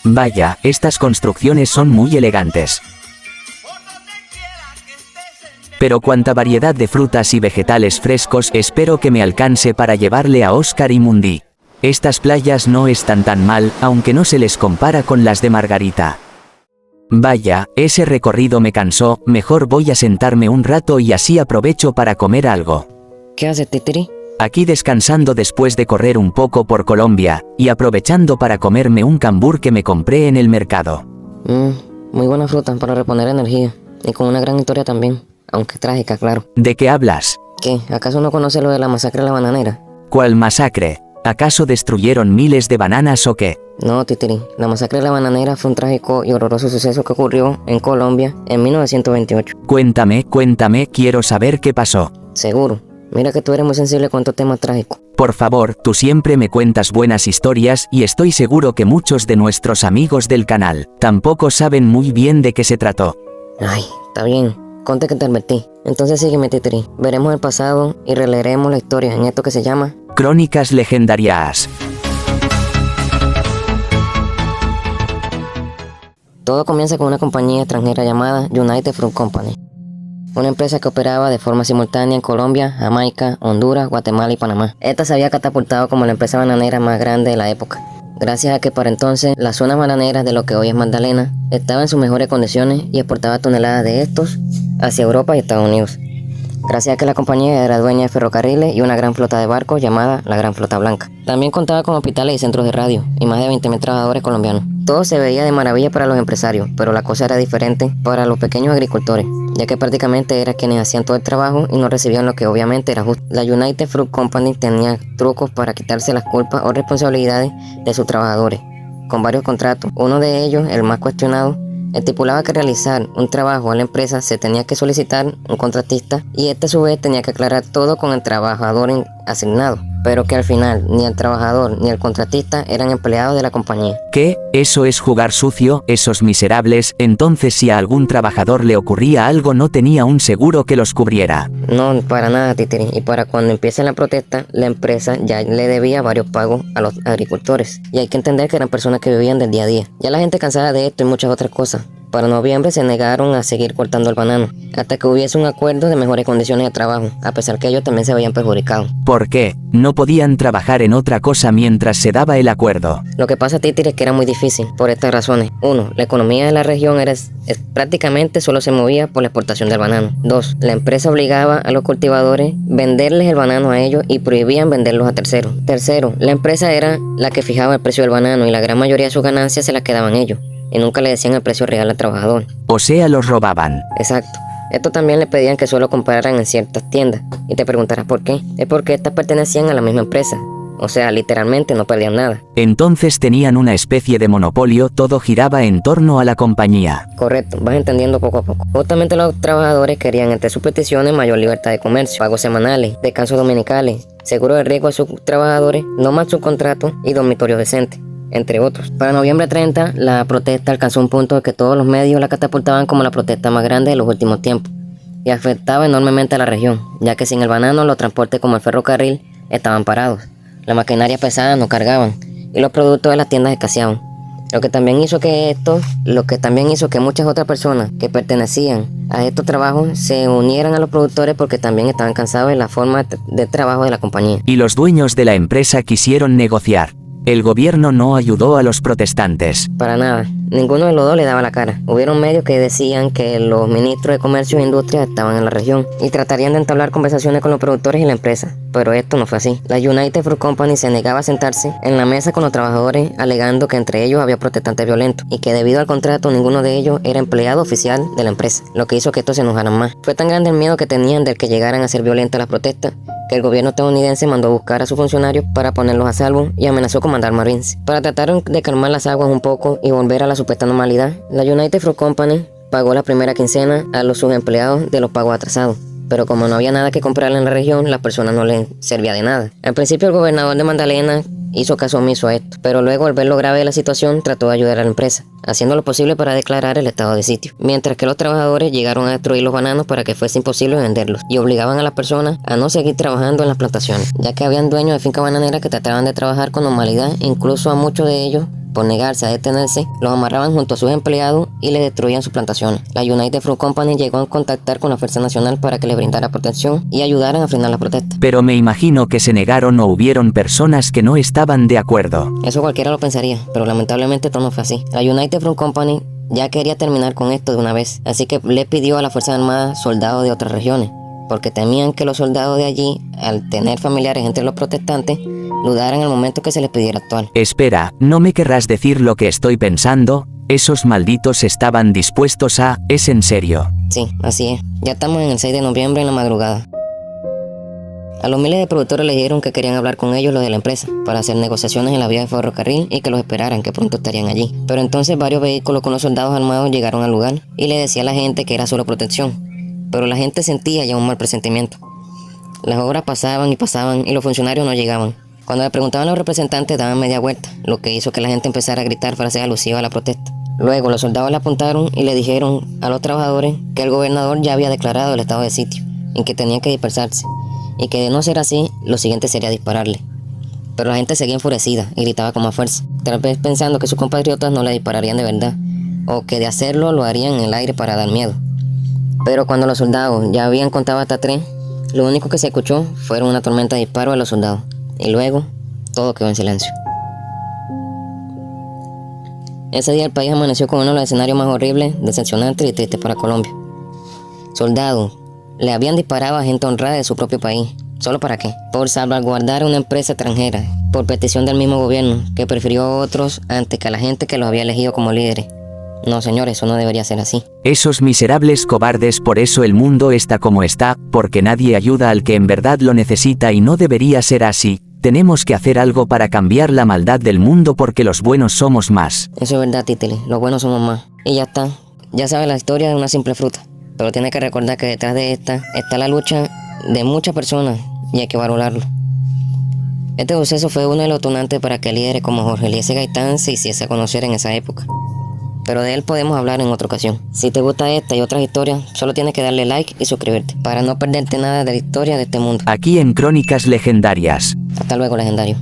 Vaya, estas construcciones son muy elegantes. Pero cuánta variedad de frutas y vegetales frescos, espero que me alcance para llevarle a Oscar y Mundi. Estas playas no están tan mal, aunque no se les compara con las de Margarita. Vaya, ese recorrido me cansó, mejor voy a sentarme un rato y así aprovecho para comer algo. ¿Qué haces, Titiri? Aquí descansando después de correr un poco por Colombia, y aprovechando para comerme un cambur que me compré en el mercado. Muy buena fruta para reponer energía, y con una gran historia también, aunque trágica, claro. ¿De qué hablas? ¿Qué? ¿Acaso no conoce lo de la masacre de la bananera? ¿Cuál masacre? ¿Acaso destruyeron miles de bananas o qué? No, Titiri, la masacre de la bananera fue un trágico y horroroso suceso que ocurrió en Colombia en 1928. Cuéntame, quiero saber qué pasó. Seguro. Mira que tú eres muy sensible con estos temas trágicos. Por favor, tú siempre me cuentas buenas historias y estoy seguro que muchos de nuestros amigos del canal tampoco saben muy bien de qué se trató. Ay, está bien. Conte que te advertí. Entonces sígueme, Titiri. Veremos el pasado y releeremos la historia en esto que se llama Crónicas Legendarias. Todo comienza con una compañía extranjera llamada United Fruit Company. Una empresa que operaba de forma simultánea en Colombia, Jamaica, Honduras, Guatemala y Panamá. Esta se había catapultado como la empresa bananera más grande de la época, gracias a que para entonces las zonas bananeras de lo que hoy es Magdalena estaban en sus mejores condiciones y exportaba toneladas de estos hacia Europa y Estados Unidos. Gracias a que la compañía era dueña de ferrocarriles y una gran flota de barcos llamada la Gran Flota Blanca. También contaba con hospitales y centros de radio y más de 20.000 trabajadores colombianos. Todo se veía de maravilla para los empresarios, pero la cosa era diferente para los pequeños agricultores, ya que prácticamente eran quienes hacían todo el trabajo y no recibían lo que obviamente era justo. La United Fruit Company tenía trucos para quitarse las culpas o responsabilidades de sus trabajadores, con varios contratos. Uno de ellos, el más cuestionado, estipulaba que realizar un trabajo a la empresa se tenía que solicitar un contratista y este a su vez tenía que aclarar todo con el trabajador asignado, pero que al final ni el trabajador ni el contratista eran empleados de la compañía. ¿Qué? ¿Eso es jugar sucio? Esos miserables, entonces si a algún trabajador le ocurría algo no tenía un seguro que los cubriera. No, para nada, Titiri, y para cuando empiece la protesta, la empresa ya le debía varios pagos a los agricultores, y hay que entender que eran personas que vivían del día a día. Ya la gente cansada de esto y muchas otras cosas. Para noviembre se negaron a seguir cortando el banano, hasta que hubiese un acuerdo de mejores condiciones de trabajo, a pesar que ellos también se veían perjudicados. ¿Por qué? No podían trabajar en otra cosa mientras se daba el acuerdo. Lo que pasa, Titiri, es que era muy difícil, por estas razones. 1. La economía de la región prácticamente solo se movía por la exportación del banano. 2. La empresa obligaba a los cultivadores venderles el banano a ellos y prohibían venderlos a terceros. 3. La empresa era la que fijaba el precio del banano y la gran mayoría de sus ganancias se las quedaban ellos, y nunca le decían el precio real al trabajador. O sea, los robaban. Exacto. Esto también le pedían que solo compraran en ciertas tiendas. Y te preguntarás por qué. Es porque estas pertenecían a la misma empresa. O sea, literalmente no perdían nada. Entonces tenían una especie de monopolio, todo giraba en torno a la compañía. Correcto, vas entendiendo poco a poco. Justamente los trabajadores querían entre sus peticiones mayor libertad de comercio, pagos semanales, descansos dominicales, seguro de riesgo a sus trabajadores, no más subcontratos y dormitorios decentes, entre otros. Para noviembre 30, la protesta alcanzó un punto de que todos los medios la catapultaban como la protesta más grande de los últimos tiempos, y afectaba enormemente a la región, ya que sin el banano los transportes como el ferrocarril estaban parados, la maquinaria pesada no cargaban, y los productos de las tiendas escaseaban. Lo que también hizo que muchas otras personas que pertenecían a estos trabajos se unieran a los productores porque también estaban cansados de la forma de trabajo de la compañía. Y los dueños de la empresa quisieron negociar. El gobierno no ayudó a los protestantes. Para nada. Ninguno de los dos le daba la cara. Hubieron medios que decían que los ministros de Comercio e Industria estaban en la región y tratarían de entablar conversaciones con los productores y la empresa. Pero esto no fue así. La United Fruit Company se negaba a sentarse en la mesa con los trabajadores, alegando que entre ellos había protestantes violentos y que debido al contrato ninguno de ellos era empleado oficial de la empresa, lo que hizo que estos se enojaran más. Fue tan grande el miedo que tenían de que llegaran a ser violentas las protestas que el gobierno estadounidense mandó a buscar a sus funcionarios para ponerlos a salvo y amenazó con mandar Marines. Para tratar de calmar las aguas un poco y volver a la supuesta normalidad, la United Fruit Company pagó la primera quincena a los subempleados de los pagos atrasados. Pero como no había nada que comprarle en la región, las personas no les servía de nada. Al principio el gobernador de Magdalena hizo caso omiso a esto, pero luego al ver lo grave de la situación trató de ayudar a la empresa, haciendo lo posible para declarar el estado de sitio, mientras que los trabajadores llegaron a destruir los bananos para que fuese imposible venderlos y obligaban a las personas a no seguir trabajando en las plantaciones, ya que habían dueños de fincas bananeras que trataban de trabajar con normalidad, incluso a muchos de ellos Por negarse a detenerse, los amarraban junto a sus empleados y les destruían sus plantaciones. La United Fruit Company llegó a contactar con la Fuerza Nacional para que le brindara protección y ayudaran a frenar la protesta. Pero me imagino que se negaron o hubieron personas que no estaban de acuerdo. Eso cualquiera lo pensaría, pero lamentablemente todo no fue así. La United Fruit Company ya quería terminar con esto de una vez, así que le pidió a la Fuerza Armada soldados de otras regiones, porque temían que los soldados de allí, al tener familiares entre los protestantes, dudaran al momento que se les pidiera actuar. Espera, ¿no me querrás decir lo que estoy pensando? Esos malditos estaban dispuestos a... ¿Es en serio? Sí, así es. Ya estamos en el 6 de noviembre en la madrugada. A los miles de productores le dijeron que querían hablar con ellos los de la empresa para hacer negociaciones en la vía de ferrocarril y que los esperaran, que pronto estarían allí. Pero entonces varios vehículos con los soldados armados llegaron al lugar y le decía a la gente que era solo protección. Pero la gente sentía ya un mal presentimiento. Las horas pasaban y los funcionarios no llegaban. Cuando le preguntaban a los representantes daban media vuelta, lo que hizo que la gente empezara a gritar frases alusivas a la protesta. Luego los soldados le apuntaron y le dijeron a los trabajadores que el gobernador ya había declarado el estado de sitio y que tenían que dispersarse, y que de no ser así, lo siguiente sería dispararle. Pero la gente seguía enfurecida y gritaba con más fuerza, tal vez pensando que sus compatriotas no le dispararían de verdad, o que de hacerlo lo harían en el aire para dar miedo. Pero cuando los soldados ya habían contado hasta 3, lo único que se escuchó fueron una tormenta de disparos de los soldados, y luego todo quedó en silencio. Ese día el país amaneció con uno de los escenarios más horribles, decepcionantes y tristes para Colombia. Soldados le habían disparado a gente honrada de su propio país. ¿Solo para qué? Por salvaguardar a una empresa extranjera, por petición del mismo gobierno, que prefirió a otros antes que a la gente que los había elegido como líderes. No, señores, eso no debería ser así. Esos miserables cobardes, por eso el mundo está como está, porque nadie ayuda al que en verdad lo necesita y no debería ser así. Tenemos que hacer algo para cambiar la maldad del mundo porque los buenos somos más. Eso es verdad, Titili, los buenos somos más. Y ya está, ya sabe la historia de una simple fruta. Pero tiene que recordar que detrás de esta está la lucha de muchas personas y hay que valorarlo. Este suceso fue uno de los detonantes para que líderes como Jorge Eliezer Gaitán se hiciese a conocer en esa época. Pero de él podemos hablar en otra ocasión. Si te gusta esta y otras historias, solo tienes que darle like y suscribirte para no perderte nada de la historia de este mundo. Aquí en Crónicas Legendarias. Hasta luego, legendario.